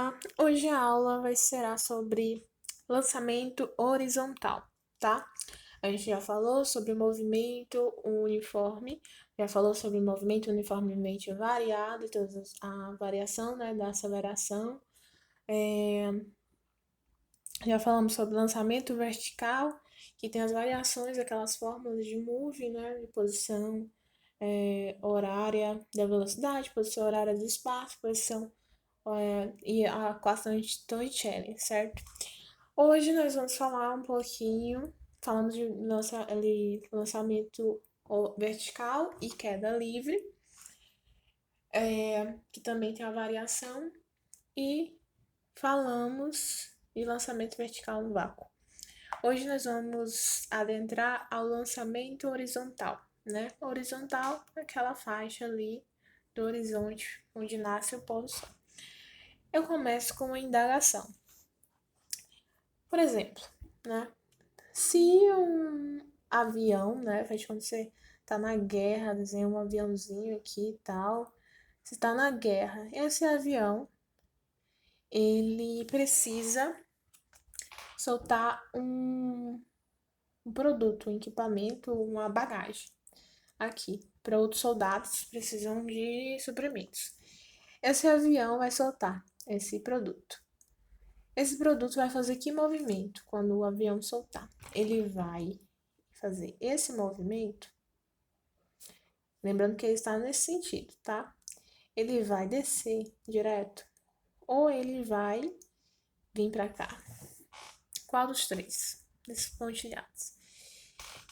Olá, hoje a aula será sobre lançamento horizontal, tá? A gente já falou sobre movimento uniforme, já falou sobre movimento uniformemente variado, a variação, né, da aceleração. Já falamos sobre lançamento vertical, que tem as variações, aquelas fórmulas de move, né, de posição horária da velocidade, posição horária do espaço, posição e a equação de Torricelli, certo? Hoje nós vamos falar um pouquinho, falamos de lançamento vertical e queda livre, que também tem a variação, e falamos de lançamento vertical no vácuo. Hoje nós vamos adentrar ao lançamento horizontal, né? Horizontal é aquela faixa ali do horizonte onde nasce o pôr do sol. Eu começo com uma indagação. Por exemplo, né? Se um avião, né? Faz quando você tá na guerra, desenha um aviãozinho aqui e tal. Você tá na guerra. Esse avião, ele precisa soltar um produto, um equipamento, uma bagagem aqui para outros soldados que precisam de suprimentos. Esse avião vai soltar esse produto. Esse produto vai fazer que movimento quando o avião soltar? Ele vai fazer esse movimento, lembrando que ele está nesse sentido, tá? Ele vai descer direto ou ele vai vir para cá. Qual dos três desses pontilhados?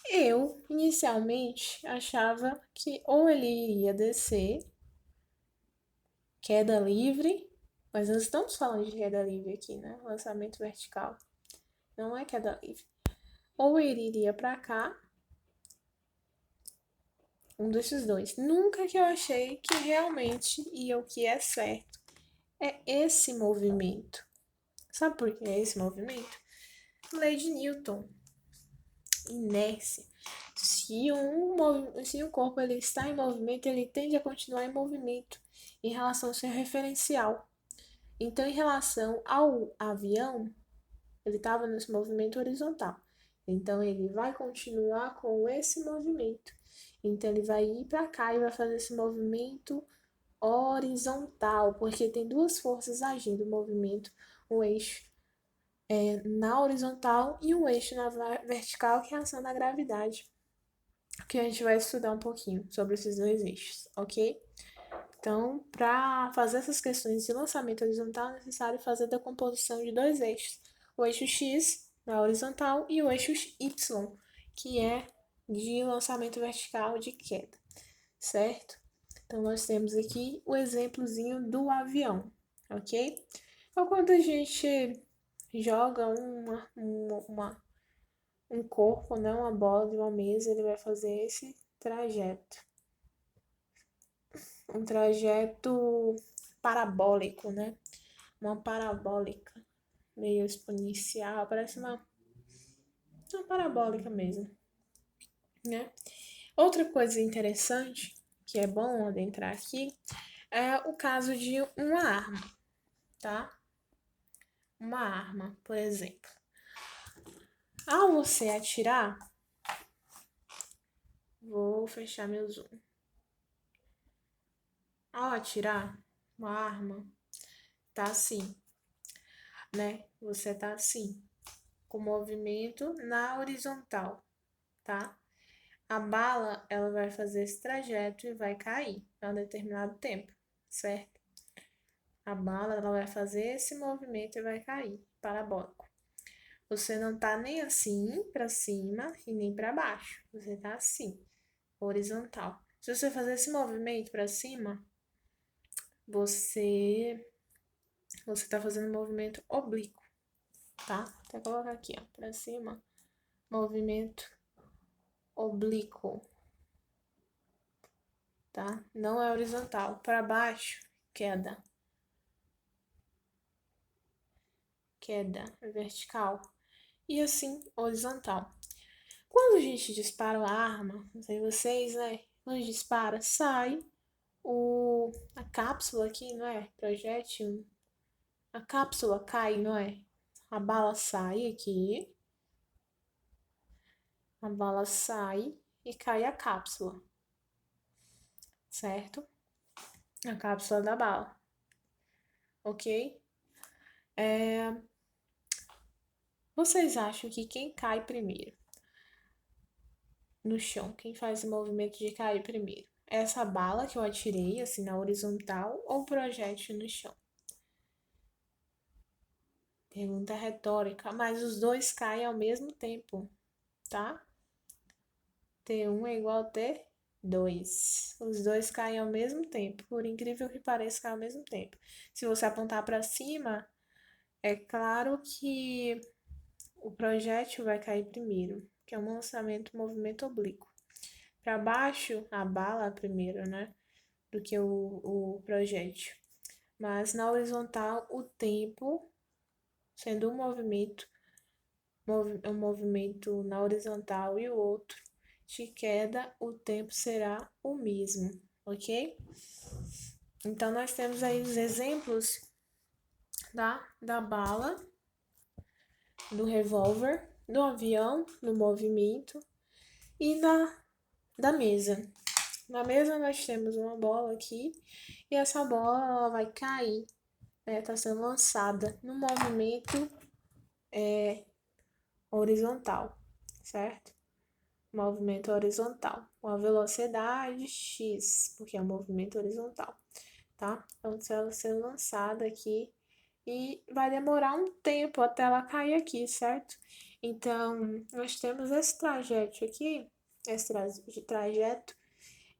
Eu, inicialmente, achava que ou ele iria descer, queda livre, mas nós estamos falando de queda livre aqui, né? Lançamento vertical. Não é queda livre. Ou ele iria para cá, um desses dois. Nunca que eu achei que realmente e o que é certo é esse movimento. Sabe por que é esse movimento? Lei de Newton. Inércia. Se um corpo ele está em movimento, ele tende a continuar em movimento em relação ao seu referencial. Então, em relação ao avião, ele estava nesse movimento horizontal. Então, ele vai continuar com esse movimento. Então, ele vai ir para cá e vai fazer esse movimento horizontal, porque tem duas forças agindo, o movimento, um eixo na horizontal e um eixo na vertical, que é a ação da gravidade, que a gente vai estudar um pouquinho sobre esses dois eixos, ok? Então, para fazer essas questões de lançamento horizontal, é necessário fazer a decomposição de dois eixos, o eixo X na horizontal e o eixo Y, que é de lançamento vertical de queda, certo? Então, nós temos aqui o exemplozinho do avião, ok? Então, quando a gente joga um corpo, né, uma bola de uma mesa, ele vai fazer esse trajeto. Um trajeto parabólico, né? Uma parabólica, meio exponencial, parece uma parabólica mesmo, né? Outra coisa interessante, que é bom adentrar aqui, é o caso de uma arma, tá? Uma arma, por exemplo. Ao você atirar, vou fechar meu zoom. Ao atirar uma arma, tá assim, né? Você tá assim, com movimento na horizontal, tá? A bala, ela vai fazer esse trajeto e vai cair a um determinado tempo, certo? A bala, ela vai fazer esse movimento e vai cair, parabólico. Você não tá nem assim para cima e nem para baixo. Você tá assim, horizontal. Se você fazer esse movimento para cima, você tá fazendo um movimento oblíquo, tá? Até colocar aqui, ó, para cima, movimento oblíquo, tá? Não é horizontal. Para baixo, queda. Queda vertical. E assim, horizontal. Quando a gente dispara a arma, não sei vocês, né? Quando a gente dispara, sai a cápsula aqui, não é? Projétil. A cápsula cai, não é? A bala sai aqui, a bala sai e cai a cápsula, certo? A cápsula da bala, ok? Vocês acham que quem cai primeiro no chão? Quem faz o movimento de cair primeiro? Essa bala que eu atirei, assim, na horizontal ou o projétil no chão? Pergunta retórica, mas os dois caem ao mesmo tempo, tá? T1 é igual a T2. Os dois caem ao mesmo tempo, por incrível que pareça, caem ao mesmo tempo. Se você apontar para cima, é claro que o projétil vai cair primeiro, que é um lançamento movimento oblíquo. Para baixo, a bala primeiro, né? Do que o projétil. Mas na horizontal, o tempo, sendo um movimento na horizontal e o outro de queda, o tempo será o mesmo, ok? Então, nós temos aí os exemplos da bala, do revólver, do avião, do movimento e da mesa. Na mesa nós temos uma bola aqui e essa bola ela vai cair, né? Tá sendo lançada no movimento horizontal, certo? Movimento horizontal, com a velocidade x, porque é um movimento horizontal, tá? Então, se ela ser lançada aqui e vai demorar um tempo até ela cair aqui, certo? Então, nós temos esse trajeto aqui, esse trajeto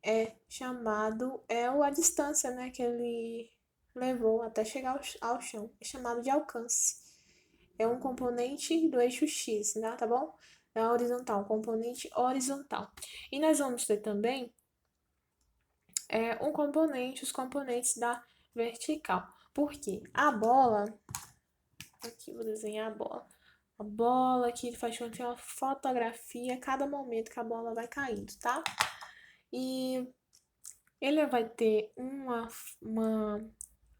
é chamado, a distância, né, que ele levou até chegar ao chão, é chamado de alcance. É um componente do eixo X, né, tá bom? É horizontal, um componente horizontal. E nós vamos ter também os componentes da vertical. Por quê? A bola, aqui vou desenhar a bola. A bola aqui faz com que uma fotografia a cada momento que a bola vai caindo, tá? E ele vai ter um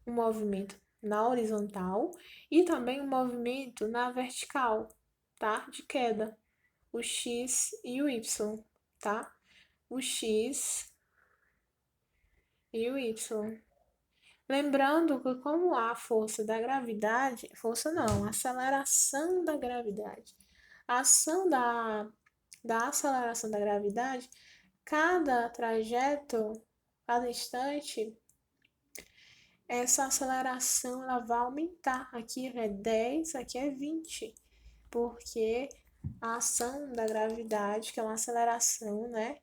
movimento na horizontal e também um movimento na vertical, tá? De queda, o X e o Y, tá? O X e o Y. Lembrando que como há força da gravidade, força não, aceleração da gravidade. A ação da aceleração da gravidade, cada trajeto, cada instante, essa aceleração ela vai aumentar. Aqui é 10, aqui é 20, porque a ação da gravidade, que é uma aceleração, né?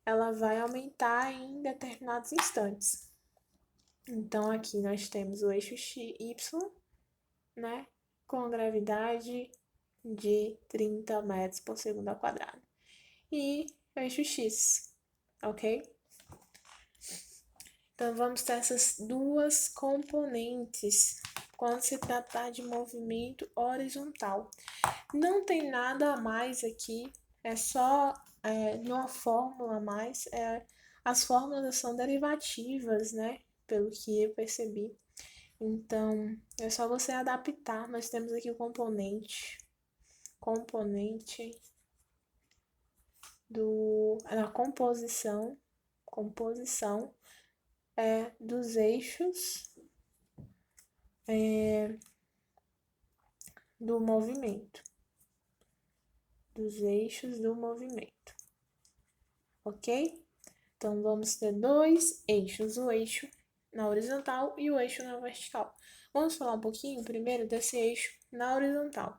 Ela vai aumentar em determinados instantes. Então, aqui nós temos o eixo y, né? Com gravidade de 30 metros por segundo ao quadrado. E o eixo x, ok? Então, vamos ter essas duas componentes quando se tratar de movimento horizontal. Não tem nada a mais aqui, é só uma fórmula a mais. As fórmulas são derivativas, né? Pelo que eu percebi. Então, é só você adaptar. Nós temos aqui o componente da composição dos eixos do movimento. Ok? Então, vamos ter dois eixos, o eixo na horizontal e o eixo na vertical. Vamos falar um pouquinho primeiro desse eixo na horizontal.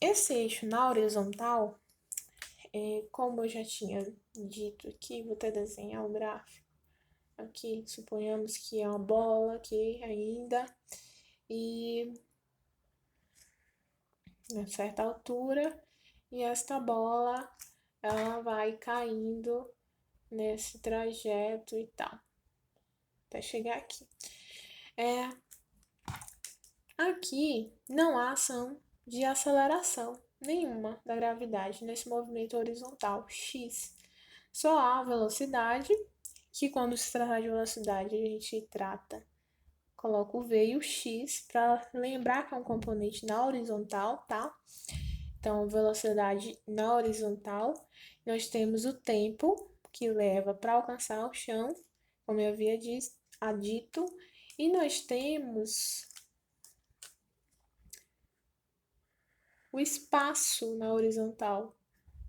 Esse eixo na horizontal, como eu já tinha dito aqui, vou até desenhar o gráfico. Aqui, suponhamos que é uma bola aqui ainda, e a certa altura, e esta bola, ela vai caindo nesse trajeto e tal, até chegar aqui. Aqui não há ação de aceleração nenhuma da gravidade nesse movimento horizontal x. Só há velocidade, que quando se trata de velocidade a gente trata coloco o V e o X para lembrar que é um componente na horizontal, tá? Então, velocidade na horizontal. Nós temos o tempo que leva para alcançar o chão, como eu havia dito. E nós temos o espaço na horizontal,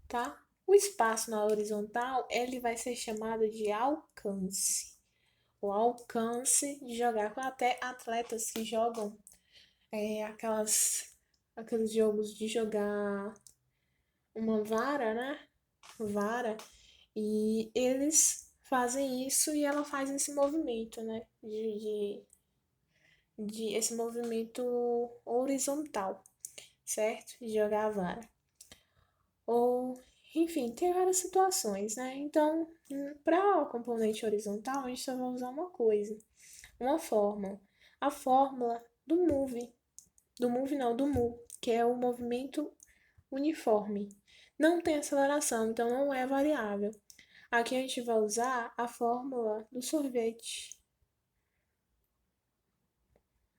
tá? O espaço na horizontal, ele vai ser chamado de alcance. O alcance de jogar com até atletas que jogam aqueles jogos de jogar uma vara, né? Vara. E eles fazem isso e ela faz esse movimento, né? De esse movimento horizontal, certo? De jogar a vara. Ou, enfim, tem várias situações, né? Então, para o componente horizontal, a gente só vai usar uma coisa, uma fórmula. A fórmula do move. Do move não, do mu, que é o movimento uniforme. Não tem aceleração, então não é variável. Aqui a gente vai usar a fórmula do sorvete.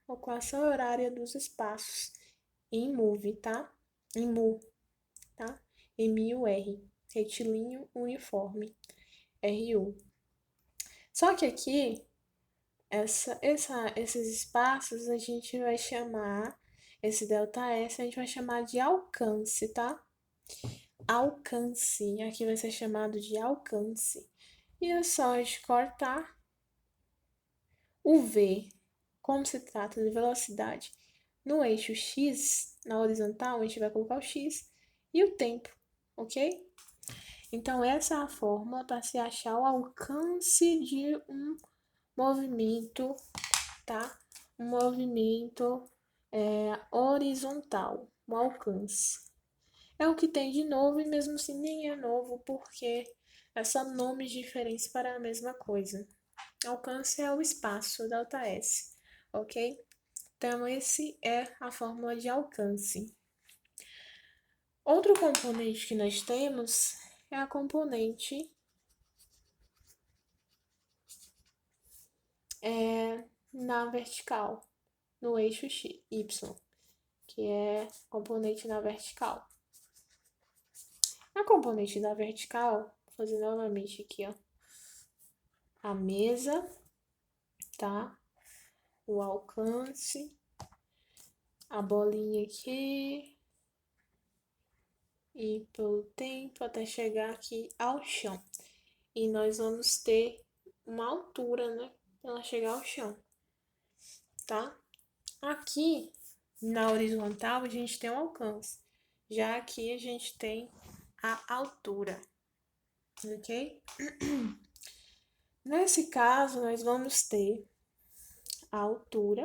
Equação horária dos espaços. Em move, tá? Em mu, tá? M-U-R. Retilíneo uniforme. R-U. Só que aqui, esses espaços a gente vai chamar, esse ΔS a gente vai chamar de alcance, tá? Alcance. Aqui vai ser chamado de alcance. E é só a gente cortar o V, como se trata de velocidade no eixo X, na horizontal, a gente vai colocar o X e o tempo, ok? Então, essa é a fórmula para se achar o alcance de um movimento, tá? Um movimento horizontal, um alcance. É o que tem de novo e mesmo assim nem é novo porque é só nomes diferentes para a mesma coisa. Alcance é o espaço, ΔS, ok? Então, esse é a fórmula de alcance. Outro componente que nós temos é a componente na vertical, no eixo Y, que é componente na vertical. A componente na vertical, vou fazer novamente aqui, ó, a mesa, tá? O alcance, a bolinha aqui, e pelo tempo até chegar aqui ao chão. E nós vamos ter uma altura, né? Pra ela chegar ao chão, tá? Aqui na horizontal a gente tem um alcance, já aqui a gente tem a altura, ok? Nesse caso, nós vamos ter a altura,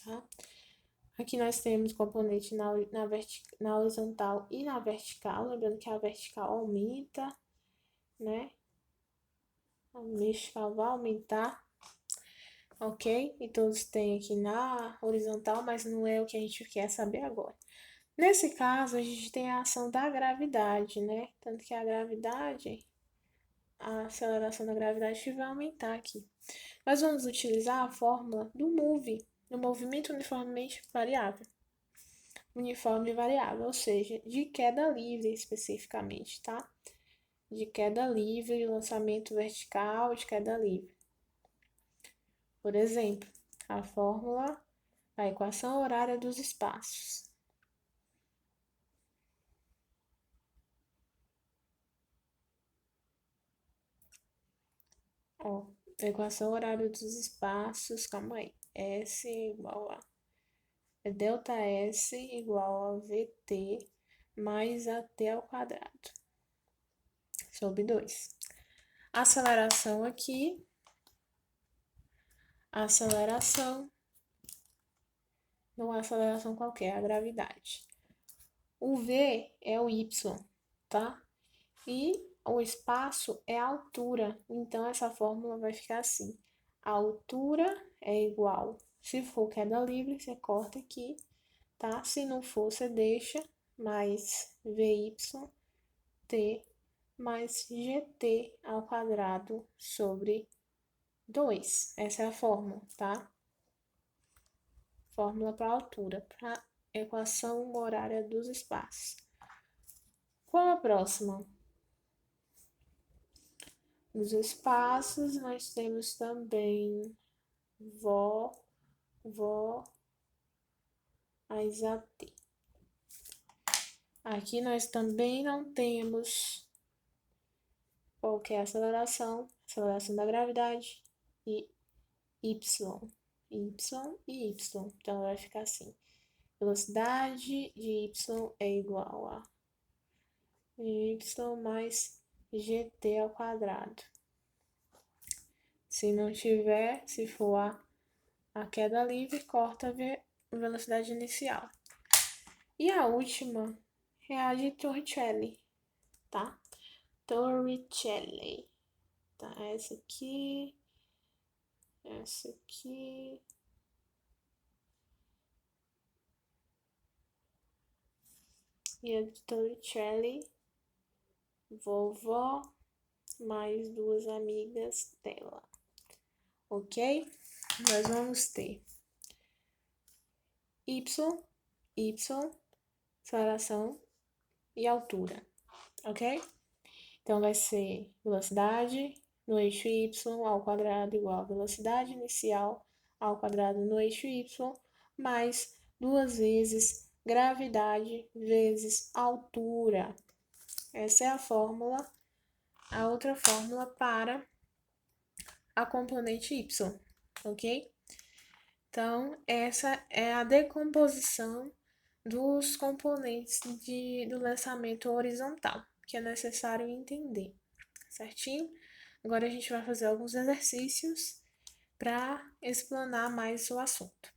tá? Aqui nós temos componente na horizontal e na vertical, lembrando que a vertical aumenta, né? A vertical vai aumentar, ok? E todos têm aqui na horizontal, mas não é o que a gente quer saber agora. Nesse caso, a gente tem a ação da gravidade, né? Tanto que a gravidade, a aceleração da gravidade vai aumentar aqui. Nós vamos utilizar a fórmula do move, do movimento uniformemente variável. Uniforme variável, ou seja, de queda livre especificamente, tá? De queda livre, lançamento vertical, de queda livre. Por exemplo, a fórmula da equação horária dos espaços. Ó, equação horária dos espaços, calma aí. S igual a ΔS igual a VT mais AT ao quadrado sobre 2. Aceleração aqui, aceleração, não é aceleração qualquer, é a gravidade. O V é o Y, tá? E o espaço é a altura, então essa fórmula vai ficar assim. A altura é igual, se for queda livre, você corta aqui, tá? Se não for, você deixa, mais VYT mais GT ao quadrado sobre 2. Essa é a fórmula, tá? Fórmula para altura, para equação horária dos espaços. Qual a próxima? Nos espaços, nós temos também vó, mais AT. Aqui nós também não temos qualquer aceleração da gravidade e y, e y. Então vai ficar assim: velocidade de y é igual a y mais gt ao quadrado. Se não tiver, se for a queda livre, corta a velocidade inicial. E a última é a de Torricelli, tá? Torricelli. Tá, essa aqui. E a de Torricelli, vovó mais duas amigas dela. Ok? Nós vamos ter y, aceleração e altura. Ok? Então, vai ser velocidade no eixo y ao quadrado igual a velocidade inicial ao quadrado no eixo y, mais 2 vezes gravidade vezes altura. Essa é a fórmula, a outra fórmula para a componente y, ok? Então, essa é a decomposição dos componentes do lançamento horizontal, que é necessário entender, certinho? Agora a gente vai fazer alguns exercícios para explanar mais o assunto.